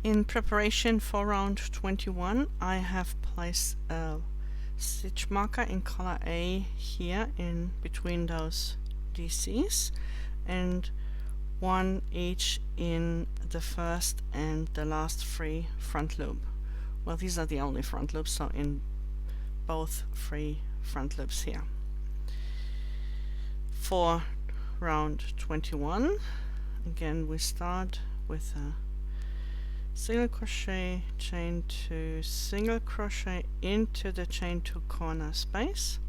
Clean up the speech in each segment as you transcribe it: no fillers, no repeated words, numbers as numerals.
In preparation for round 21, I have placed a stitch marker in color A here in between those DCs, and one each in the first and the last free front loop. Well, these are the only front loops, so in both free front loops here. For round 21, again we start with a single crochet, chain 2, single crochet into the chain 2 corner space.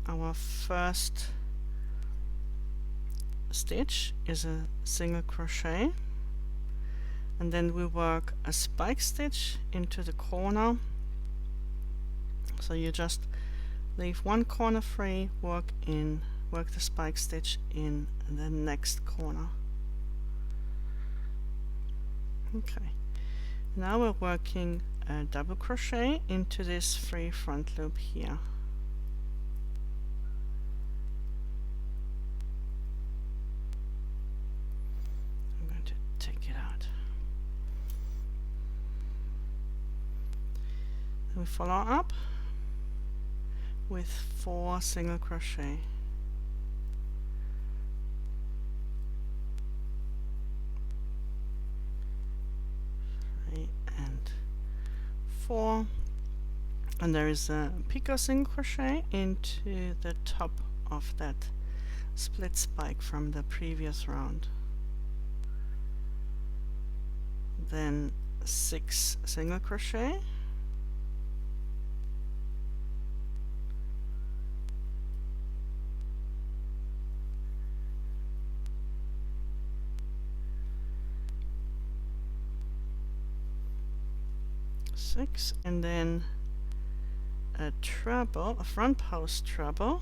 Our first stitch is a single crochet, and then we work a spike stitch into the corner. So you just leave one corner free, work the spike stitch in the next corner. Okay, now we're working a double crochet into this free front loop here. I'm going to take it out. And we follow up with 4 single crochet. 3 and 4, and there is a picot single crochet into the top of that split spike from the previous round. Then 6 single crochet, and then a treble, a front post treble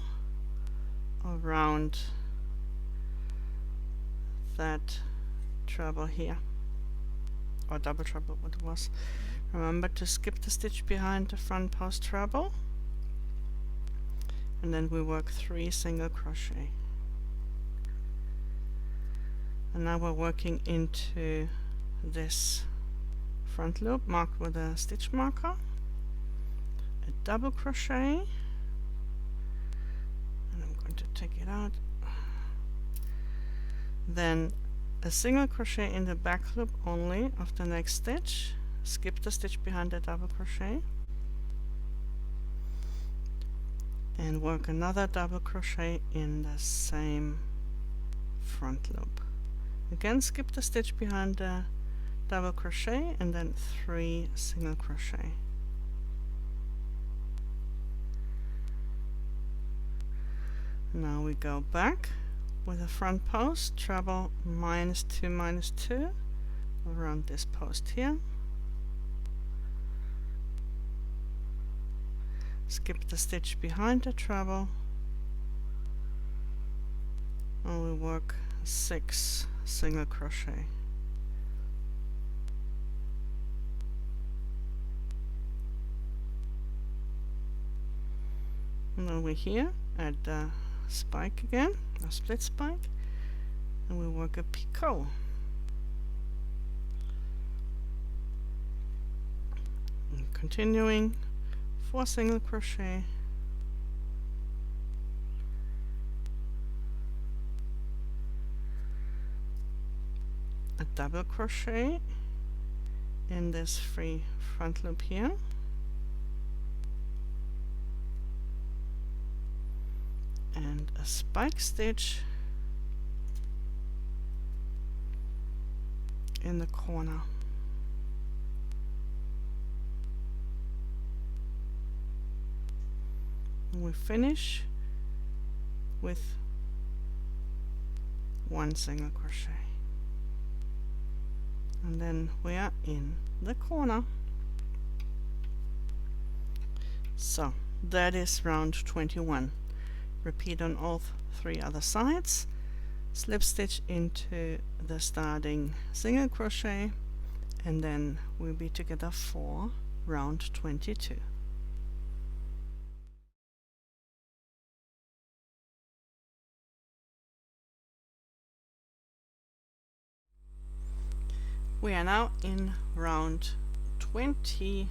around that treble here, or double treble what it was. Remember to skip the stitch behind the front post treble, and then we work 3 single crochet. And now we're working into this front loop marked with a stitch marker, a double crochet, and I'm going to take it out, then a single crochet in the back loop only of the next stitch, skip the stitch behind the double crochet, and work another double crochet in the same front loop. Again, skip the stitch behind the double crochet, and then 3 single crochet. Now we go back with a front post treble -2 -2 around this post here. Skip the stitch behind the treble, and we work 6 single crochet. And then we're here at the spike again, a split spike, and we work a picot. And continuing, 4 single crochet, a double crochet in this free front loop here, and a spike stitch in the corner. And we finish with 1 single crochet, and then we are in the corner. So that is round 21. Repeat on all 3 other sides, slip stitch into the starting single crochet, and then we'll be together for round 22. We are now in round 22.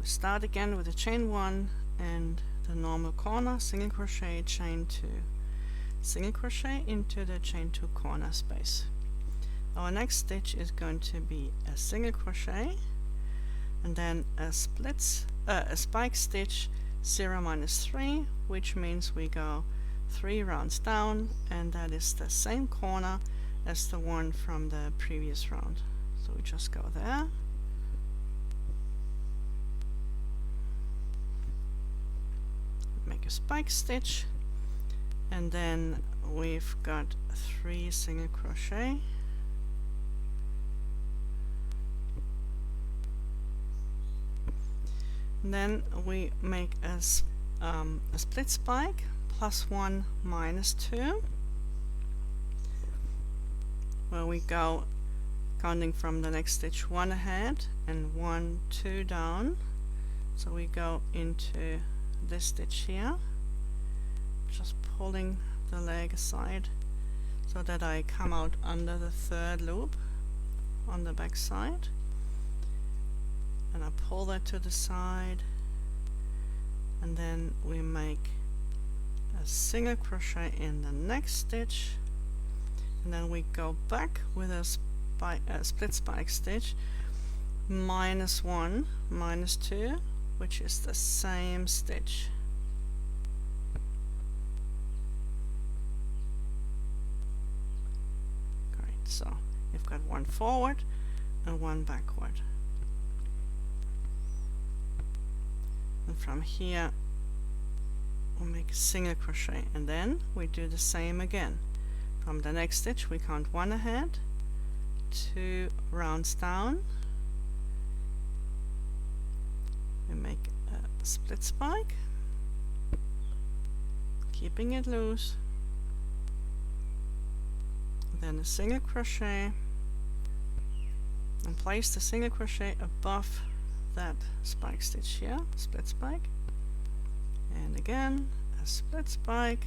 We start again with a chain 1 and the normal corner, single crochet, chain 2, single crochet into the chain 2 corner space. Our next stitch is going to be a single crochet and then a spike stitch 0 minus 3, which means we go 3 rounds down, and that is the same corner as the one from the previous round. So we just go there, make a spike stitch, and then we've got 3 single crochet, and then we make a split spike +1 -2, where we go counting from the next stitch 1 ahead and 1, 2 down. So we go into this stitch here, just pulling the leg aside so that I come out under the 3rd loop on the back side, and I pull that to the side, and then we make a single crochet in the next stitch, and then we go back with a split spike stitch -1 -2, which is the same stitch. Great, so you've got one forward and one backward. And from here we'll make a single crochet, and then we do the same again. From the next stitch we count 1 ahead, 2 rounds down, we make a split spike, keeping it loose, then a single crochet, and place the single crochet above that spike stitch here, split spike, and again a split spike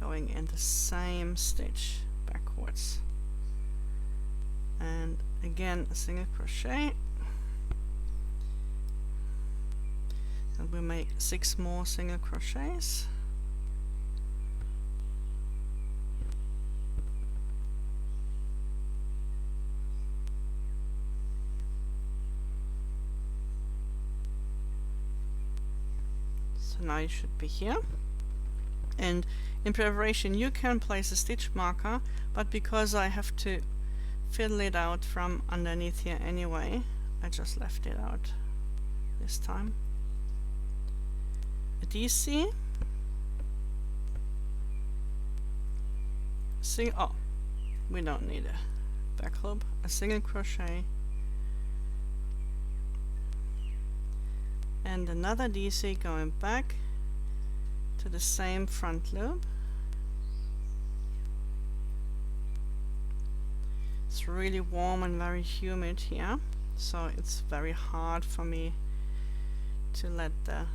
going in the same stitch backwards, and again a single crochet, and we make 6 more single crochets, so now you should be here. And in preparation you can place a stitch marker, but because I have to fiddle it out from underneath here anyway, I just left it out this time. A DC, we don't need a back loop, a single crochet, and another DC going back to the same front loop. It's really warm and very humid here, so it's very hard for me to let the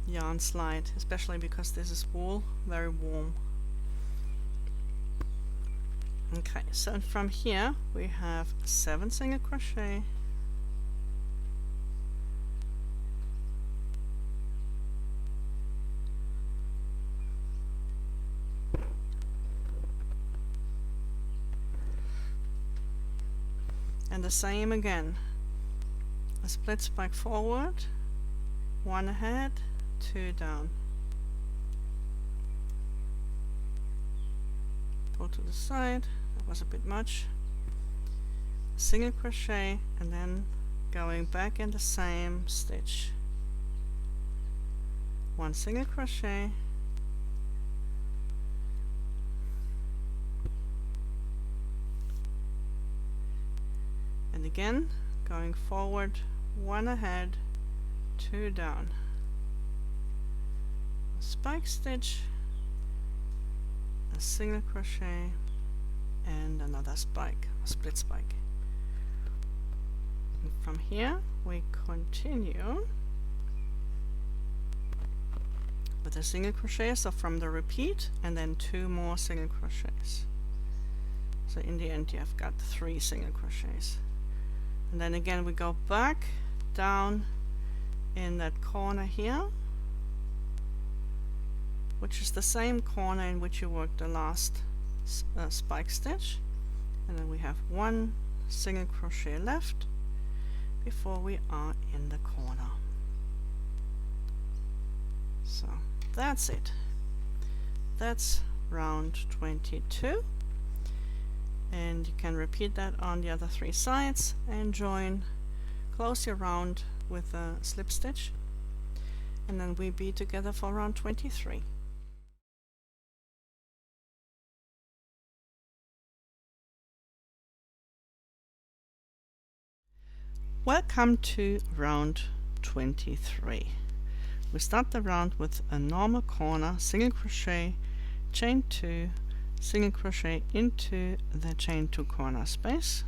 yarn slide, especially because this is wool, very warm. Okay, so from here we have 7 single crochet, and the same again, a split spike forward, 1 ahead, 2 down, pull to the side, that was a bit much, single crochet, and then going back in the same stitch, 1 single crochet, and again going forward, 1 ahead, 2 down, a spike stitch, a single crochet, and another spike, a split spike. And from here we continue with a single crochet, so from the repeat, and then 2 more single crochets. So in the end you have got 3 single crochets. And then again we go back down in that corner here, which is the same corner in which you worked the last spike stitch, and then we have 1 single crochet left before we are in the corner. So that's it. That's round 22, and you can repeat that on the other 3 sides and close your round with a slip stitch, and then we'll be together for round 23. Welcome to round 23. We start the round with a normal corner, single crochet, chain 2, single crochet into the chain 2 corner space,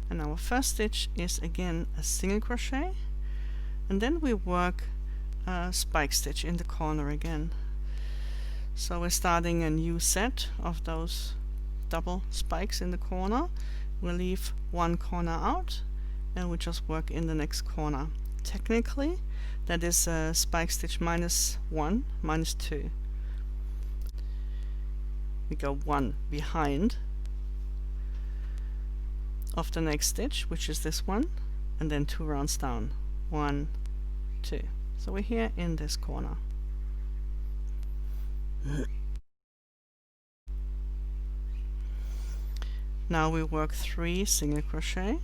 and our first stitch is again a single crochet, and then we work a spike stitch in the corner again. So we're starting a new set of those double spikes in the corner. We'll leave 1 corner out and we just work in the next corner. Technically that is a spike stitch -1, -2. We go 1 behind of the next stitch, which is this one, and then 2 rounds down, 1, 2. So we're here in this corner. Now we work 3 single crochet,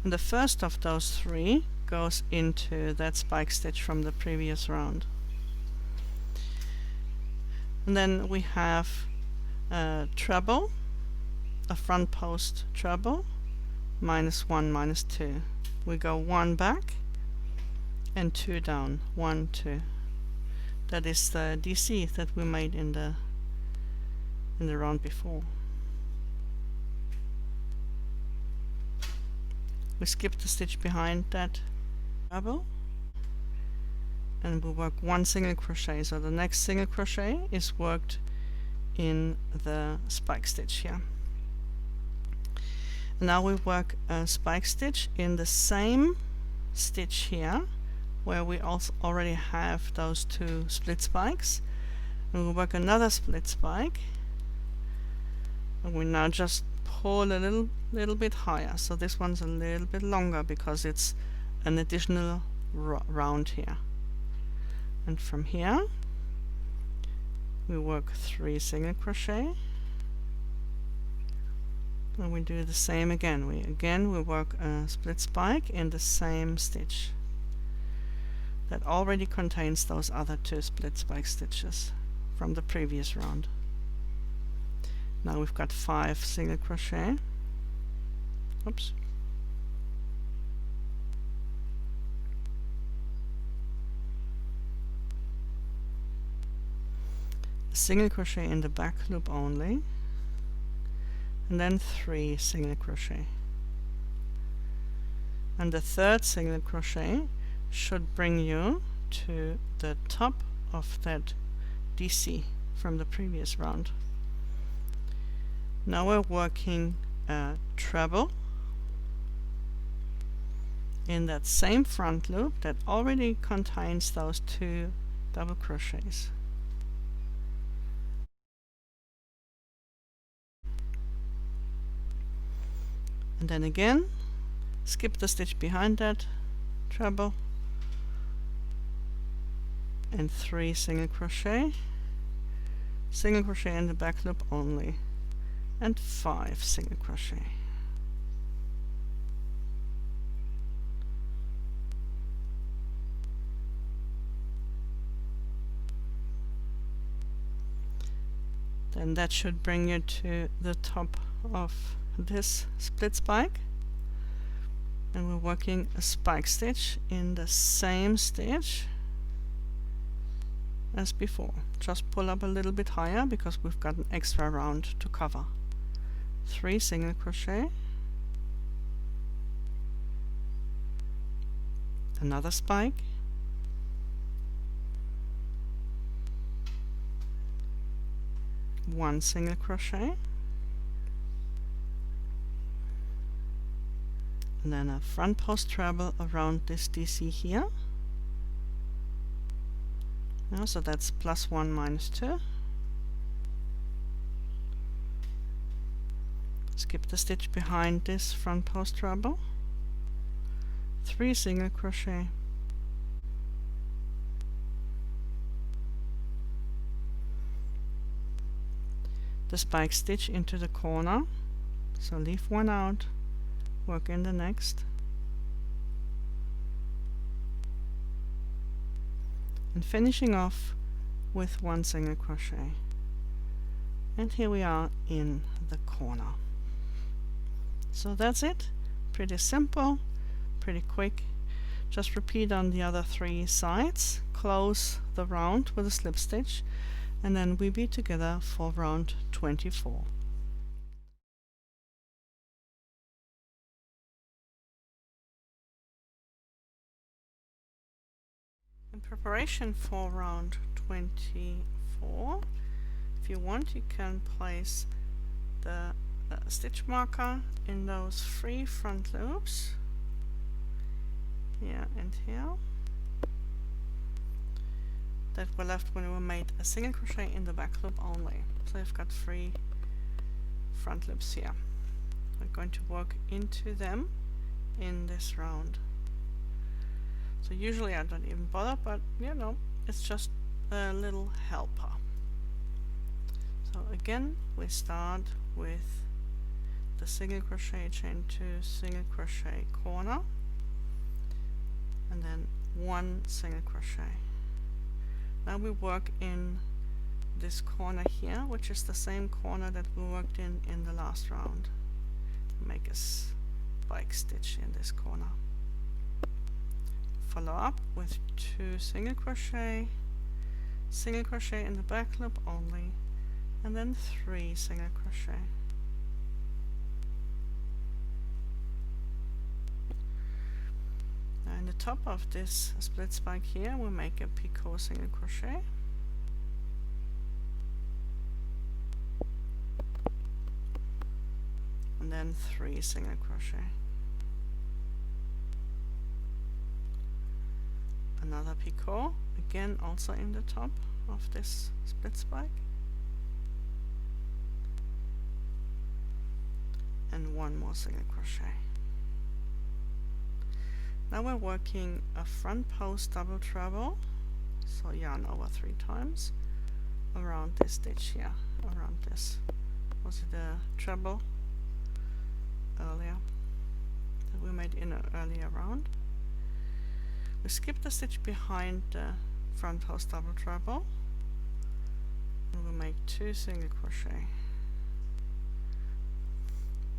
and the first of those 3 goes into that spike stitch from the previous round. And then we have a treble, a front post treble, -1, -2. We go 1 back and 2 down, 1, 2. That is the DC that we made in the round before. We skip the stitch behind that treble and we work 1 single crochet. So the next single crochet is worked in the spike stitch here. And now we work a spike stitch in the same stitch here where we also already have those 2 split spikes, and we work another split spike, and we now just pull a little bit higher. So this one's a little bit longer because it's an additional round here. And from here we work 3 single crochet, and we do the same again. We work a split spike in the same stitch that already contains those other 2 split spike stitches from the previous round. Now we've got 5 single crochet. Oops. Single crochet in the back loop only, and then 3 single crochet. And the 3rd single crochet should bring you to the top of that DC from the previous round. Now we're working a treble in that same front loop that already contains those 2 double crochets. And then again skip the stitch behind that treble and 3 single crochet in the back loop only, and 5 single crochet. Then that should bring you to the top of this split spike, and we're working a spike stitch in the same stitch as before. Just pull up a little bit higher because we've got an extra round to cover. 3 single crochet, another spike, 1 single crochet, and then a front post treble around this DC here. Now, so that's +1 -2. Skip the stitch behind this front post treble, 3 single crochet, the spike stitch into the corner, so leave one out, work in the next, and finishing off with 1 single crochet. And here we are in the corner. So that's it. Pretty simple, pretty quick. Just repeat on the other 3 sides, close the round with a slip stitch, and then we be together for round 24. In preparation for round 24, if you want, you can place the stitch marker in those 3 front loops, here and here, that were left when we made a single crochet in the back loop only. So I've got 3 front loops here. We're going to work into them in this round. So usually I don't even bother, but you know, it's just a little helper. So again, we start with the single crochet, chain 2, single crochet, corner, and then 1 single crochet. Now we work in this corner here, which is the same corner that we worked in the last round. Make a spike stitch in this corner. Follow up with 2 single crochet in the back loop only, and then 3 single crochet. Now in the top of this split spike here, we'll make a picot single crochet, and then 3 single crochet. Another picot, again also in the top of this split spike, and 1 more single crochet. Now we're working a front post double treble, so yarn over 3 times around this stitch here, around this. Was it a treble earlier that we made in an earlier round? We skip the stitch behind the front post double treble, and we make 2 single crochet.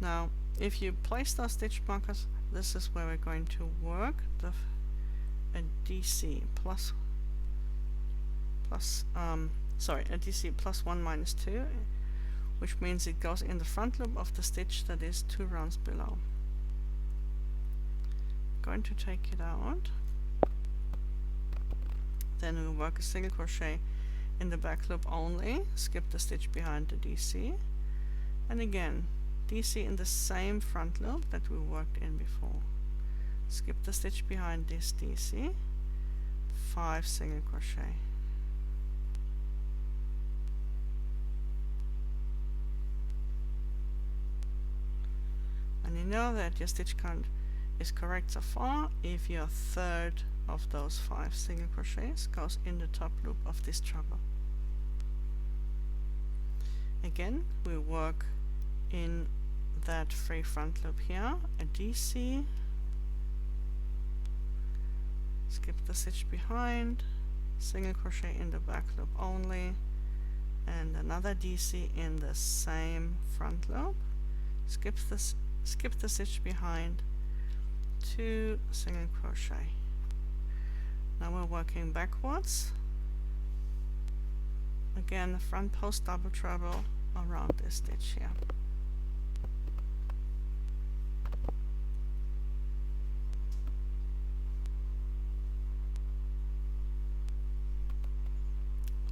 Now if you place those stitch markers, this is where we're going to work a DC a DC +1 -2, which means it goes in the front loop of the stitch that is 2 rounds below. Going to take it out. Then we'll work a single crochet in the back loop only, skip the stitch behind the DC, and again DC in the same front loop that we worked in before. Skip the stitch behind this DC, 5 single crochet. And you know that your stitch count is correct so far if your third of those 5 single crochets goes in the top loop of this treble. Again, we work in that free front loop here, a DC, skip the stitch behind, single crochet in the back loop only, and another DC in the same front loop, skip the stitch behind, 2 single crochet. Now we're working backwards. Again, the front post double treble around this stitch here.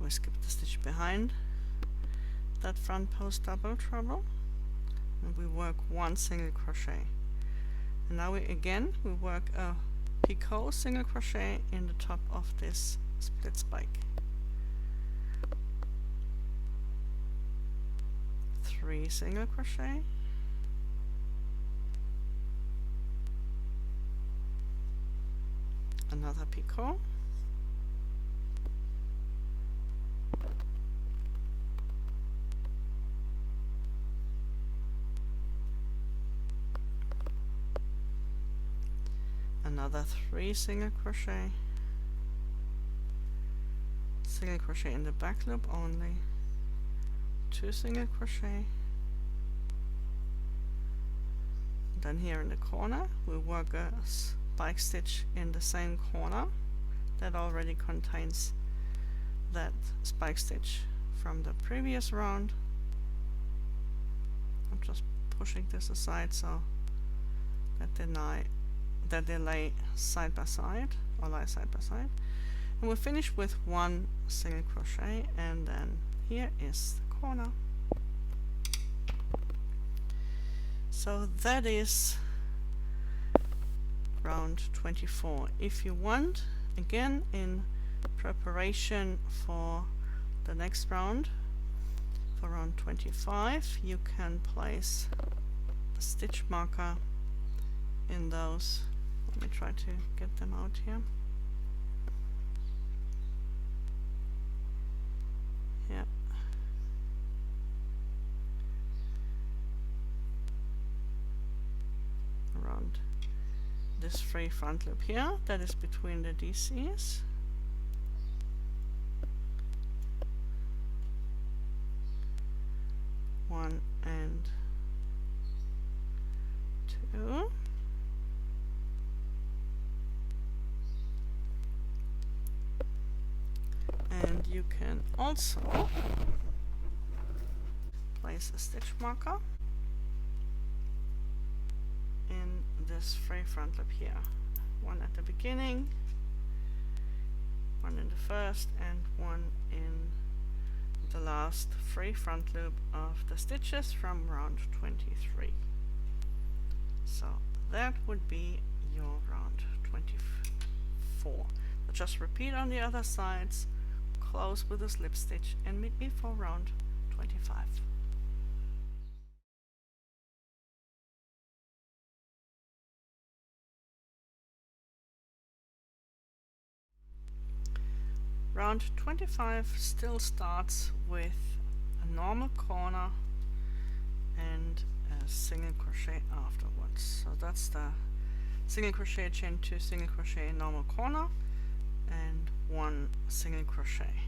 We skip the stitch behind, that front post double treble, and we work 1 single crochet. And now we work a picot single crochet in the top of this split spike. 3 single crochet, another picot, another 3 single crochet, single crochet in the back loop only, 2 single crochet. Then here in the corner we work a spike stitch in the same corner that already contains that spike stitch from the previous round. I'm just pushing this aside so that they lay side by side, or lie side by side. And we'll finish with 1 single crochet, and then here is the corner. So that is round 24. If you want, again in preparation for the next round, for round 25, you can place the stitch marker in those. Let me try to get them out here. Yeah. Around this free front loop here, that is between the DCs. One and 2. And you can also place a stitch marker in this free front loop here. One at the beginning, one in the first, and one in the last free front loop of the stitches from round 23. So that would be your round 24. But just repeat on the other sides, close with a slip stitch, and meet me for round 25. Round 25 still starts with a normal corner and a single crochet afterwards. So that's the single crochet, chain 2, single crochet, normal corner, and 1 single crochet.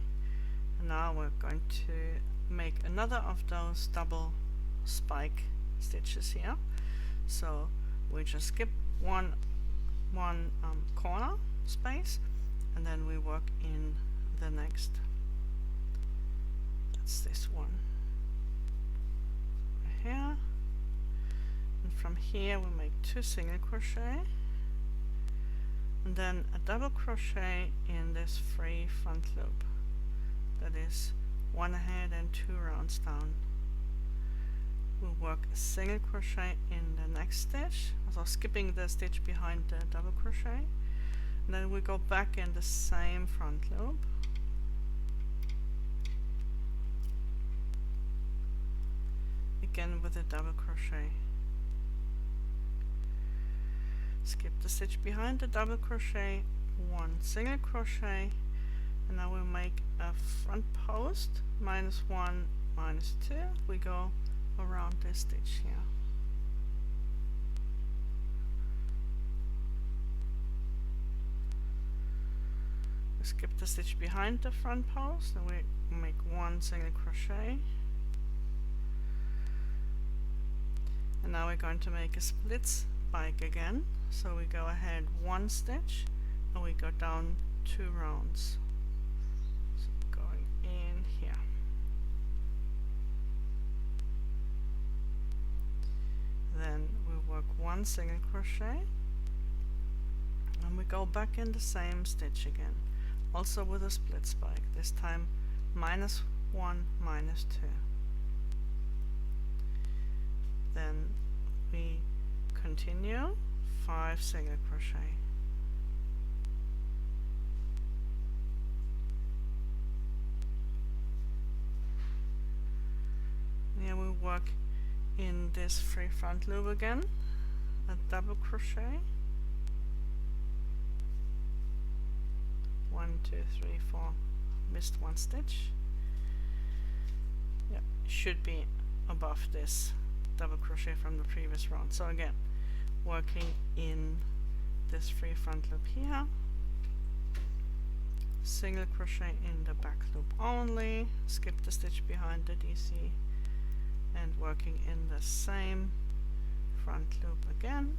And now we're going to make another of those double spike stitches here. So we just skip one corner space, and then we work in the next. That's this one right here, and from here we make 2 single crochet, and then a double crochet in this free front loop. That is 1 ahead and 2 rounds down. We'll work a single crochet in the next stitch, so skipping the stitch behind the double crochet, and then we go back in the same front loop. Again with a double crochet. Skip the stitch behind the double crochet, 1 single crochet, and now we make a front post, -1, -2. We go around this stitch here. We skip the stitch behind the front post, and we make 1 single crochet. And now we're going to make a split spike again. So we go ahead 1 stitch and we go down 2 rounds. So going in here. Then we work 1 single crochet and we go back in the same stitch again, also with a split spike, this time -1, -2. Then we continue 5 single crochet. Here we work in this free front loop again, a double crochet, 1, 2, 3, 4, missed 1 stitch. Yep, should be above this double crochet from the previous round. So again, working in this free front loop here, single crochet in the back loop only, skip the stitch behind the DC, and working in the same front loop again,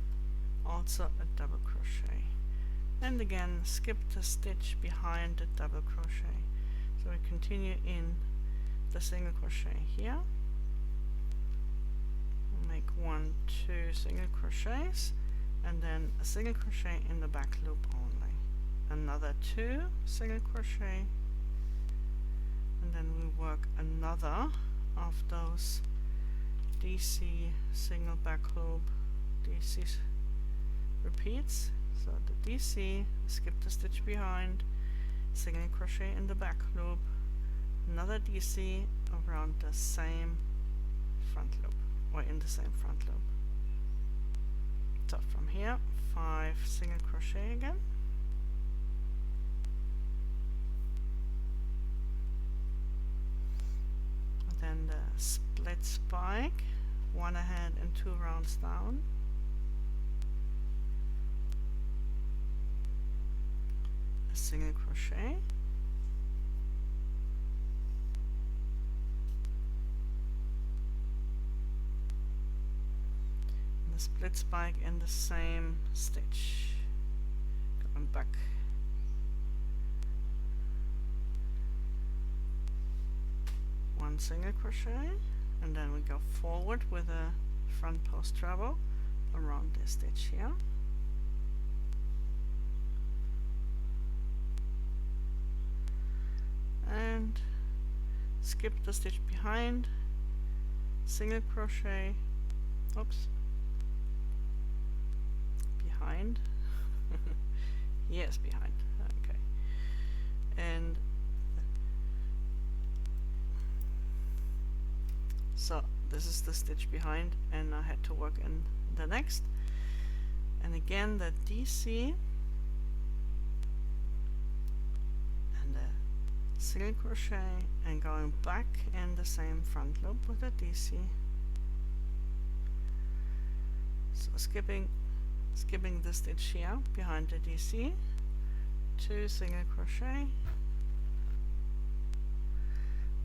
also a double crochet, and again skip the stitch behind the double crochet. So we continue in the single crochet here, make 1, 2 single crochets, and then a single crochet in the back loop only, another 2 single crochet, and then we work another of those DC single back loop DC repeats. So the DC, skip the stitch behind, single crochet in the back loop, another DC around the same front loop, or in the same front loop. So from here, 5 single crochet again, and then the split spike, 1 ahead and 2 rounds down, a single crochet, and the split spike in the same stitch, going back, one single crochet, and then we go forward with a front post treble around this stitch here, and skip the stitch behind, single crochet, oops, behind, yes, behind, okay, and so this is the stitch behind, and I had to work in the next, and again the DC and the single crochet, and going back in the same front loop with the DC. So skipping the stitch here behind the DC, 2 single crochet,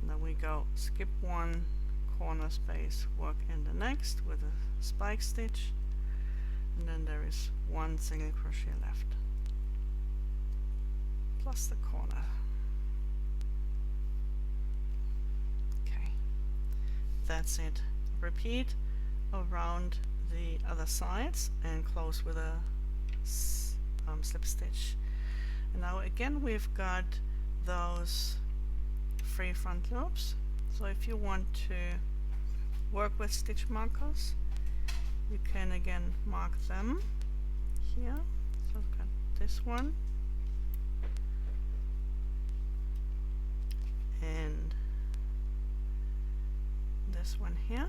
and then we go skip 1 corner space, work in the next with a spike stitch, and then there is 1 single crochet left, plus the corner. Okay, that's it. Repeat around the other sides and close with a slip stitch. And now again we've got those free front loops. So if you want to work with stitch markers, you can again mark them here. So I've got this one and this one here,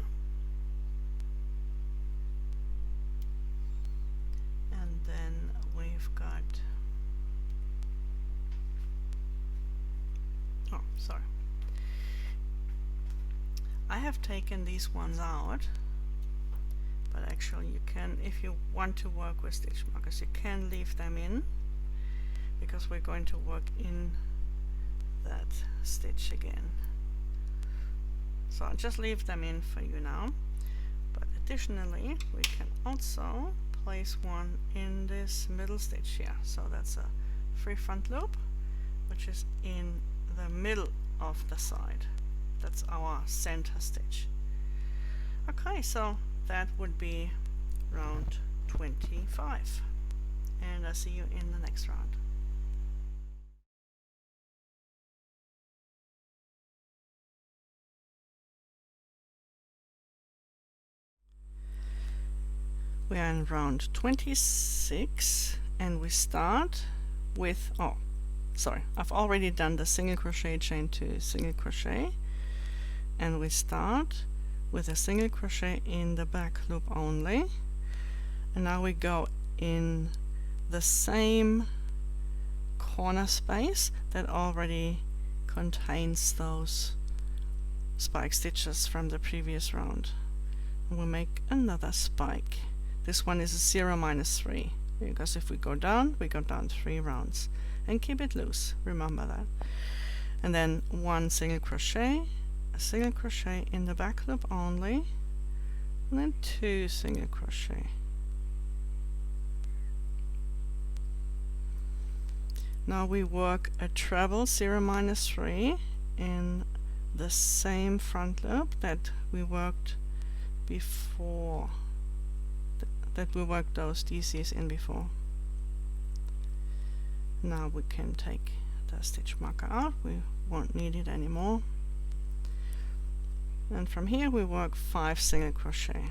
and then we've got, oh sorry, I have taken these ones out, but actually you can, if you want to work with stitch markers, you can leave them in, because we're going to work in that stitch again. So I'll just leave them in for you now, but additionally we can also place one in this middle stitch here. So that's a free front loop, which is in the middle of the side. That's our center stitch. Okay, so that would be round 25, and I'll see you in the next round. We are in round 26 and we start with, oh sorry, I've already done the single crochet, chain 2, single crochet, and we start with a single crochet in the back loop only, and now we go in the same corner space that already contains those spike stitches from the previous round, and we'll make another spike. This one is a 0 minus 3, because if we go down 3 rounds, and keep it loose, remember that. And then one single crochet, a single crochet in the back loop only, and then 2 single crochet. Now we work a treble 0 minus 3 in the same front loop that we worked before, that we worked those DCs in before. Now we can take the stitch marker out, we won't need it anymore. And from here we work 5 single crochet.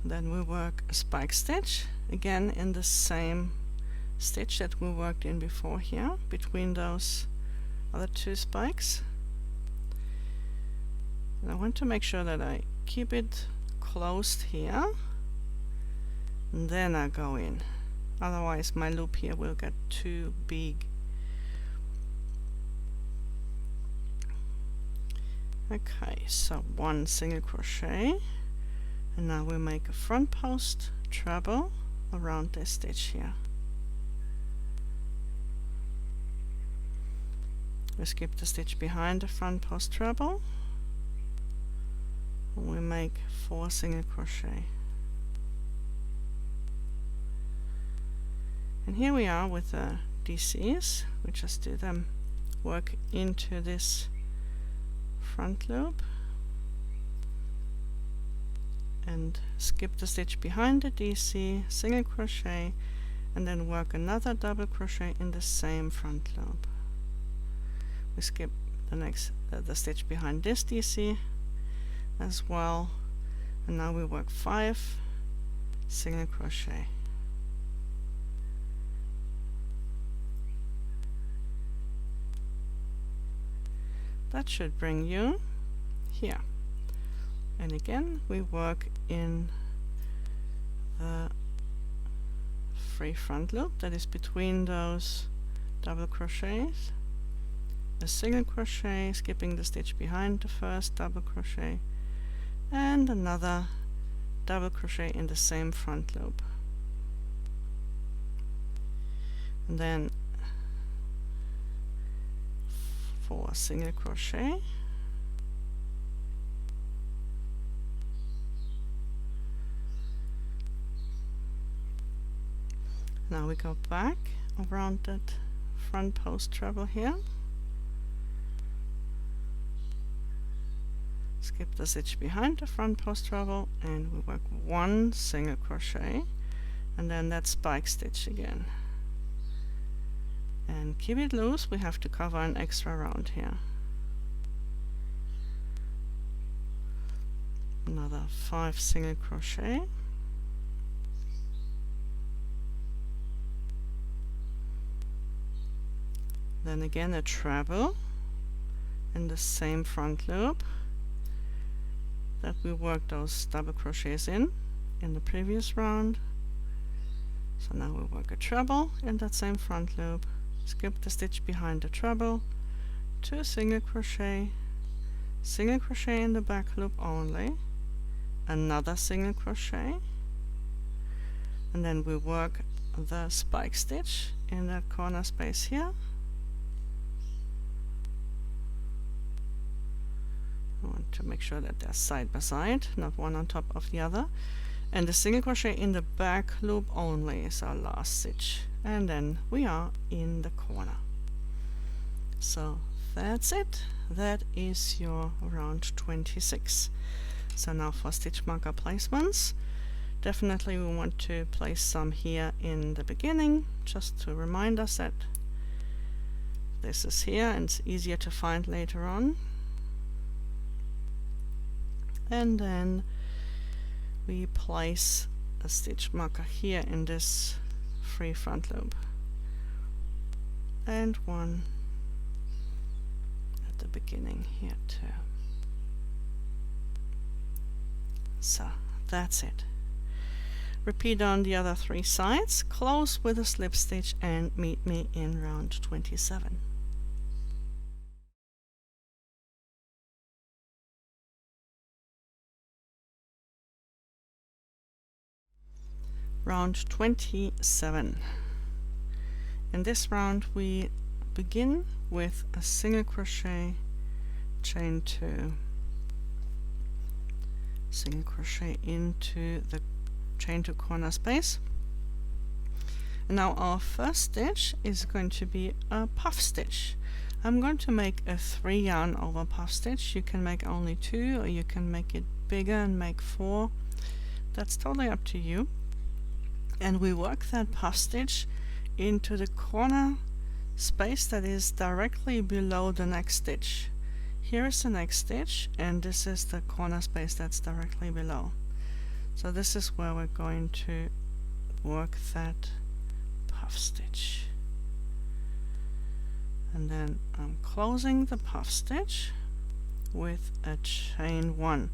Then we work a spike stitch, again in the same stitch that we worked in before here, between those other 2 spikes. And I want to make sure that I keep it closed here, and then I go in. Otherwise my loop here will get too big. Okay, so 1 single crochet, and now we make a front post treble around this stitch here. We skip the stitch behind the front post treble, and we make 4 single crochet. And here we are with the DCs. We just do them, work into this front loop and skip the stitch behind the DC, single crochet, and then work another double crochet in the same front loop. We skip the stitch behind this DC as well, and now we work 5 single crochet. That should bring you here. And again we work in the free front loop that is between those double crochets, a single crochet, skipping the stitch behind the first double crochet, and another double crochet in the same front loop. And then 4 single crochet, now we go back around that front post treble here, skip the stitch behind the front post treble, and we work 1 single crochet, and then that spike stitch again. And keep it loose, we have to cover an extra round here. Another 5 single crochet, then again a treble in the same front loop that we worked those double crochets in the previous round. So now we work a treble in that same front loop, skip the stitch behind the treble, 2 single crochet in the back loop only, another single crochet, and then we work the spike stitch in that corner space here. I want to make sure that they're side by side, not one on top of the other, and the single crochet in the back loop only is our last stitch, and then we are in the corner. So that's it. That is your round 26. So now for stitch marker placements, definitely we want to place some here in the beginning, just to remind us that This is here and it's easier to find later on. And then we place a stitch marker here in this free front loop, and one at the beginning here too. So that's it. Repeat on the other 3 sides, close with a slip stitch, and meet me in round 27. Round 27. In this round we begin with a single crochet, chain 2, single crochet into the chain 2 corner space. And now our first stitch is going to be a puff stitch. I'm going to make a 3 yarn over puff stitch. You can make only 2, or you can make it bigger and make 4. That's totally up to you. And we work that puff stitch into the corner space that is directly below the next stitch. Here is the next stitch, and this is the corner space that's directly below. So this is where we're going to work that puff stitch. And then I'm closing the puff stitch with a chain 1.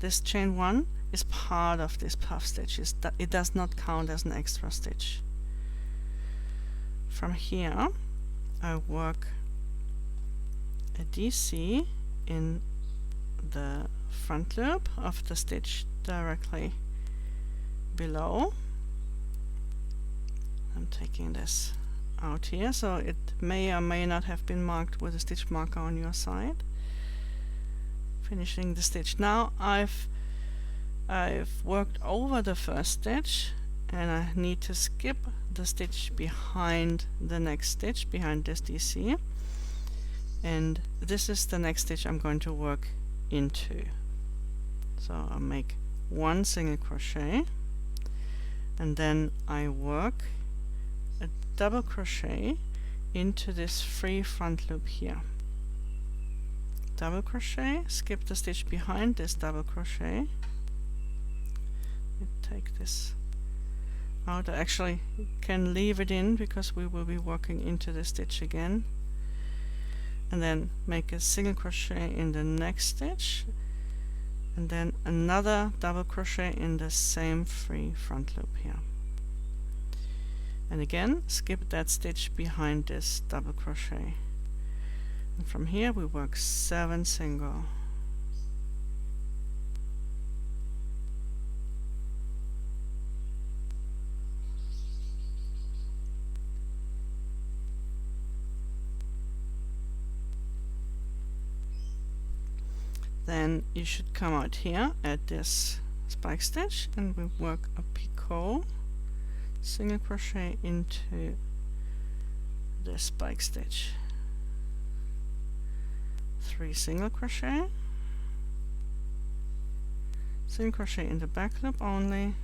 This chain 1 is part of this puff stitch. It does not count as an extra stitch. From here I work a DC in the front loop of the stitch directly below. I'm taking this out here, so it may or may not have been marked with a stitch marker on your side. Finishing the stitch. Now I've worked over the first stitch, and I need to skip the stitch behind the next stitch, behind this DC, and this is the next stitch I'm going to work into. So I'll make 1 single crochet, and then I work a double crochet into this free front loop here. Double crochet, skip the stitch behind this double crochet. Take this out. I actually can leave it in because we will be working into the stitch again, and then make a single crochet in the next stitch, and then another double crochet in the same free front loop here, and again skip that stitch behind this double crochet, and from here we work 7 single. Then you should come out here at this spike stitch, and we work a picot, single crochet into the spike stitch, 3 single crochet, single crochet in the back loop only,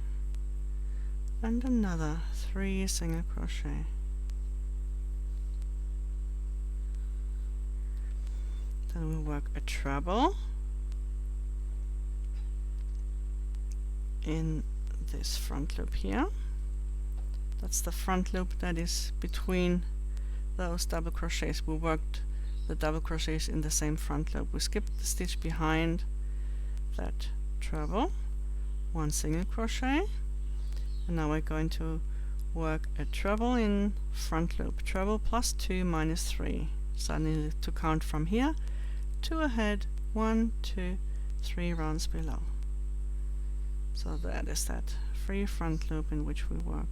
and another 3 single crochet. Then we work a treble in this front loop here. That's the front loop that is between those double crochets. We worked the double crochets in the same front loop. We skipped the stitch behind that treble, 1 single crochet, and now we're going to work a treble in front loop. Treble plus 2 minus 3. So I need to count from here 2 ahead, 1, 2, 3 rounds below. So that is that free front loop in which we work.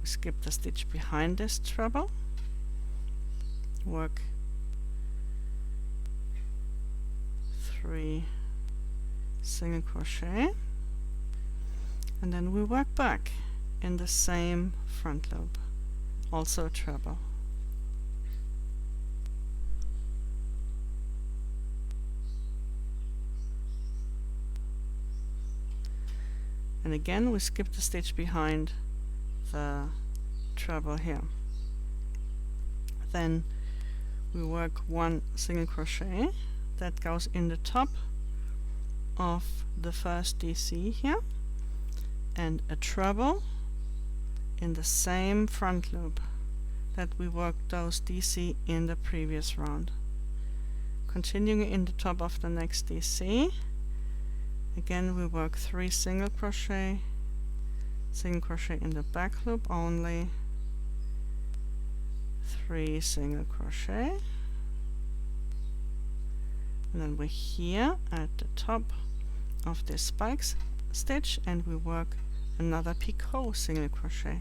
We skip the stitch behind this treble, work 3 single crochet, and then we work back in the same front loop, also a treble. And again we skip the stitch behind the treble here. then we work 1 single crochet that goes in the top of the first DC here, and a treble in the same front loop that we worked those DC in the previous round. Continuing in the top of the next DC, again we work 3 single crochet in the back loop only, 3 single crochet, and then we're here at the top of this spikes stitch and we work another picot single crochet.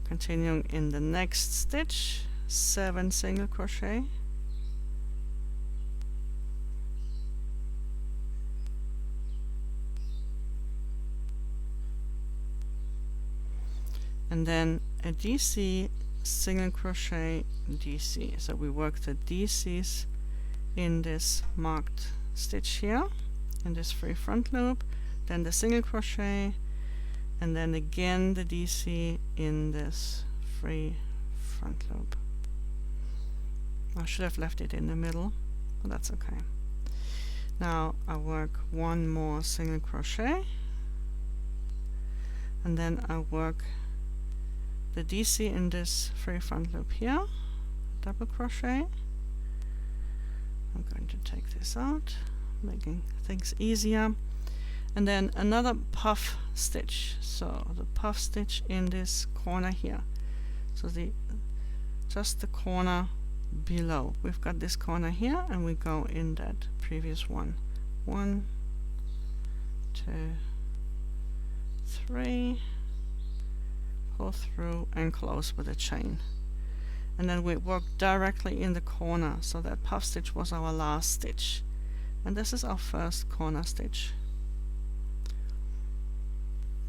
Continuing in the next stitch, 7 single crochet, and then a DC single crochet DC. So we work the DCs in this marked stitch here in this free front loop, then the single crochet, and then again the DC in this free front loop. I should have left it in the middle, but that's okay. Now I work 1 more single crochet, and then I work the DC in this free front loop here, double crochet. I'm going to take this out, making things easier, and then another puff stitch. So the puff stitch in this corner here, so just the corner below. We've got this corner here and we go in that previous one. 1, 2, 3, pull through and close with a chain, and then we work directly in the corner. So that puff stitch was our last stitch, and this is our first corner stitch.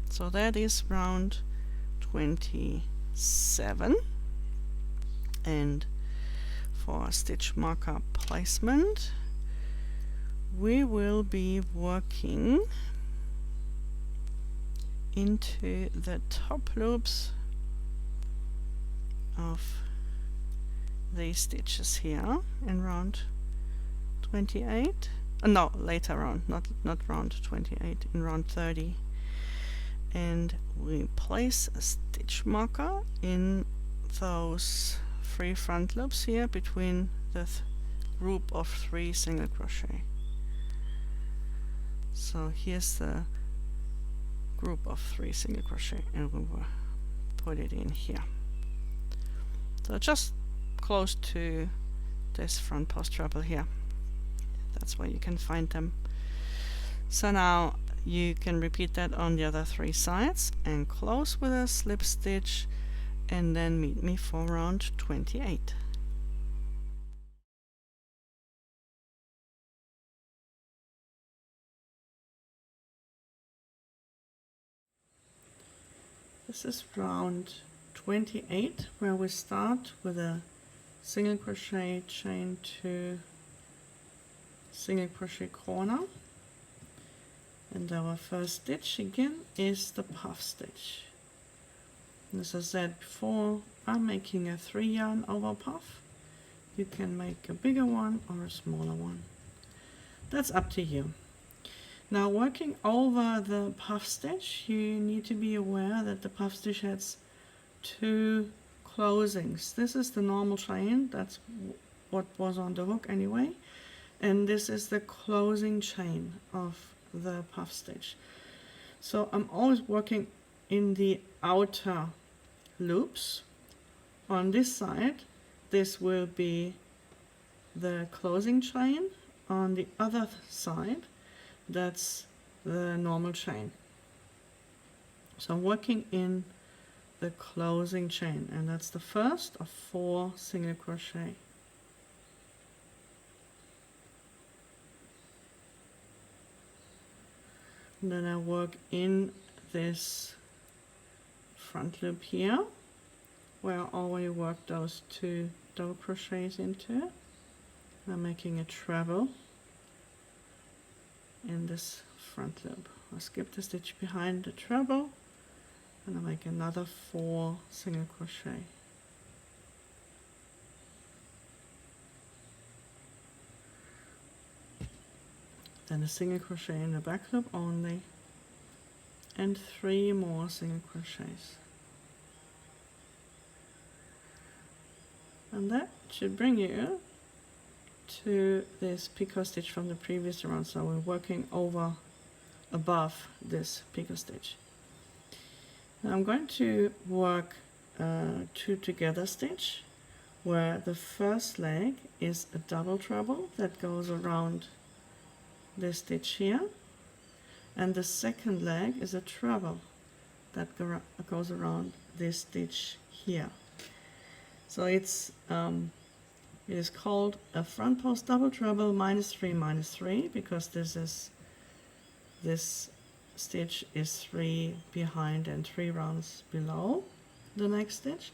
So that is round 27, and for stitch marker placement we will be working into the top loops of these stitches here in round 28. No, later round, not round 28, in round 30. And we place a stitch marker in those 3 front loops here between the group of 3 single crochet. So here's the group of 3 single crochet, and we will put it in here. So just close to this front post treble here. That's where you can find them. So now you can repeat that on the other 3 sides and close with a slip stitch, and then meet me for round 28. This is round 28, where we start with a single crochet, chain 2, single crochet corner, and our first stitch again is the puff stitch. And as I said before, I'm making a 3 yarn over puff. You can make a bigger one or a smaller one. That's up to you. Now, working over the puff stitch, you need to be aware that the puff stitch has 2 closings. This is the normal chain, that's what was on the hook anyway, and this is the closing chain of the puff stitch. So I'm always working in the outer loops. On this side, this will be the closing chain. On the other side, that's the normal chain. So I'm working in the closing chain, and that's the first of 4 single crochet. And then I work in this front loop here, where I already worked those 2 double crochets into. I'm making a treble in this front loop. I skip the stitch behind the treble, and I make another 4 single crochet. then a single crochet in the back loop only, and 3 more single crochets. And that should bring you to this picot stitch from the previous round. So we're working over above this picot stitch. Now I'm going to work 2 together stitch, where the first leg is a double treble that goes around this stitch here, and the second leg is a treble that goes around this stitch here. So it is called a front post double treble -3 because this stitch is 3 behind and 3 rounds below the next stitch,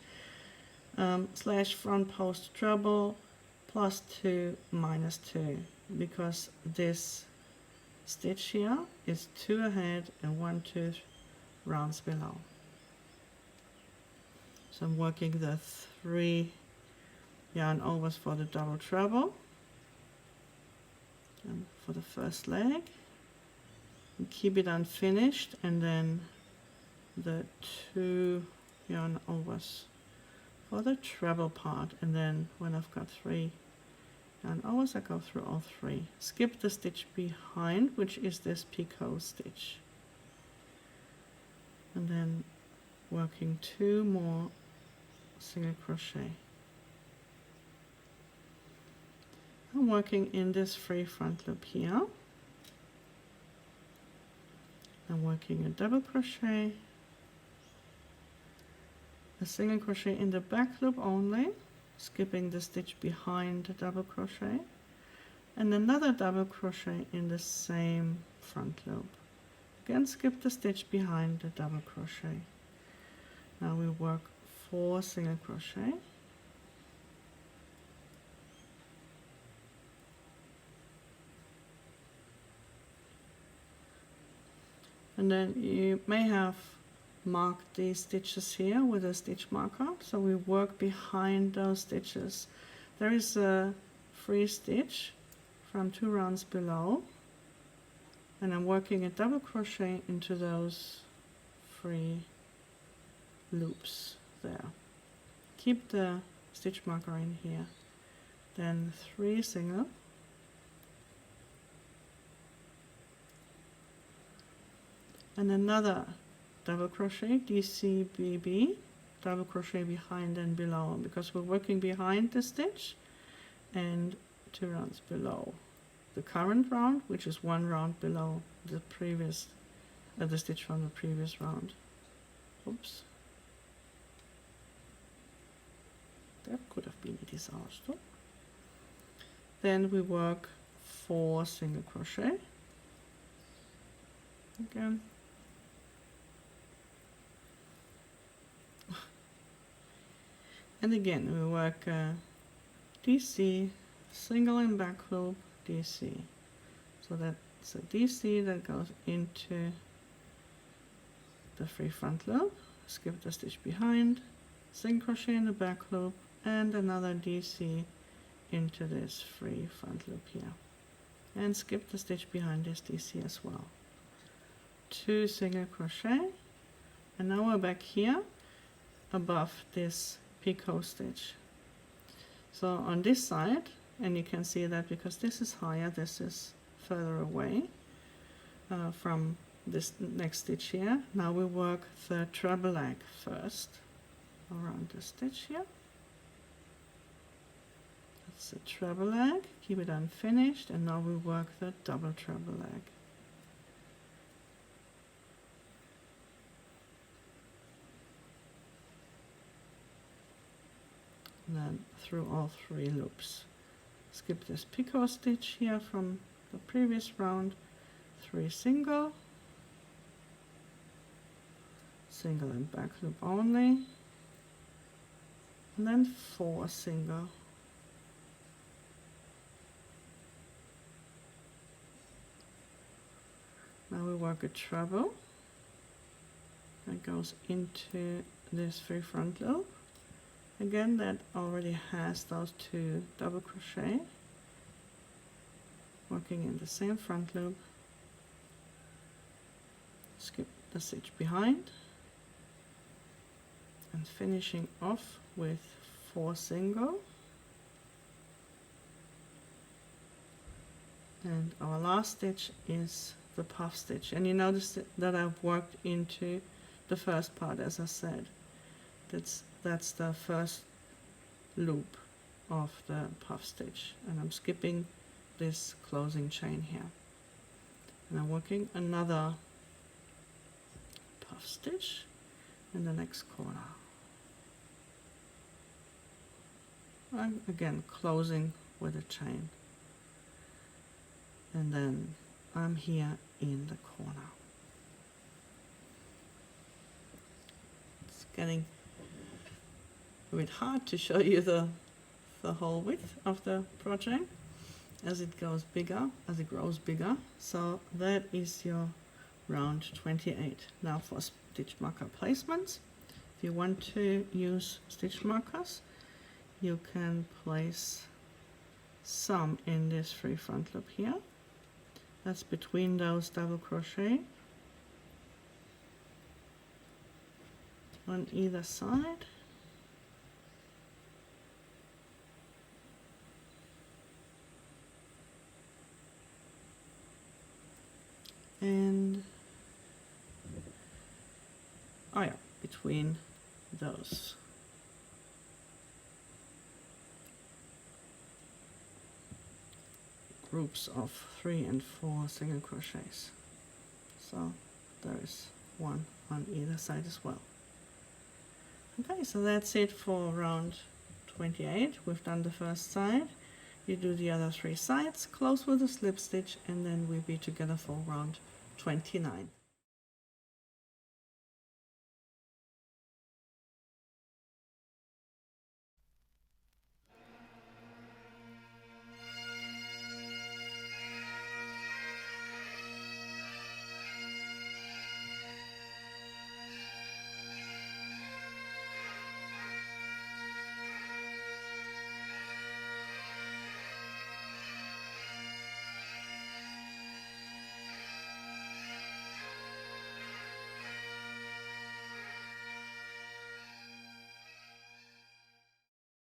slash front post treble +2 -2, because this stitch here is 2 ahead and 1 2 rounds below. So I'm working the 3 yarn overs for the double treble, and for the first leg, and keep it unfinished, and then the 2 yarn overs for the treble part, and then when I've got 3 yarn overs, I go through all 3. Skip the stitch behind, which is this picot stitch, and then working 2 more single crochet. I'm working in this free front loop here. I'm working a double crochet, a single crochet in the back loop only, skipping the stitch behind the double crochet, and another double crochet in the same front loop. Again, skip the stitch behind the double crochet. Now we work 4 single crochet, and then you may have marked these stitches here with a stitch marker, so we work behind those stitches. There is a free stitch from 2 rounds below, and I'm working a double crochet into those free loops there. Keep the stitch marker in here, then 3 single, and another double crochet, DCBB, double crochet behind and below, because we're working behind the stitch and 2 rounds below the current round, which is 1 round below the previous the stitch from the previous round. Oops, that could have been a disaster. Then we work 4 single crochet again, and again we work DC, single and back loop, DC. So that's a DC that goes into the free front loop, skip the stitch behind, single crochet in the back loop, and another DC into this free front loop here, and skip the stitch behind this DC as well. 2 single crochet, and now we're back here above this picot stitch. So on this side, and you can see that because this is higher, this is further away from this next stitch here. Now we work the treble leg first around the stitch here. That's the treble leg, keep it unfinished, and now we work the double treble leg. And then through all 3 loops. Skip this picot stitch here from the previous round, 3 single, single and back loop only, and then 4 single. Now we work a treble that goes into this free front loop. Again, that already has those 2 double crochet. working in the same front loop, skip the stitch behind, and finishing off with 4 single. And our last stitch is the puff stitch, and you notice that I've worked into the first part. As I said, that's the first loop of the puff stitch, and I'm skipping this closing chain here, and I'm working another puff stitch in the next corner. I'm again closing with a chain, and then I'm here in the corner. It's getting a bit hard to show you the whole width of the project as it goes bigger, as it grows bigger. So that is your round 28. Now for stitch marker placements. If you want to use stitch markers, you can place some in this free front loop here. That's between those double crochet on either side. And between those. Groups of 3 and 4 single crochets. So there is one on either side as well. Okay, so that's it for round 28. We've done the first side. You do the other 3 sides, close with a slip stitch, and then we'll be together for round 29.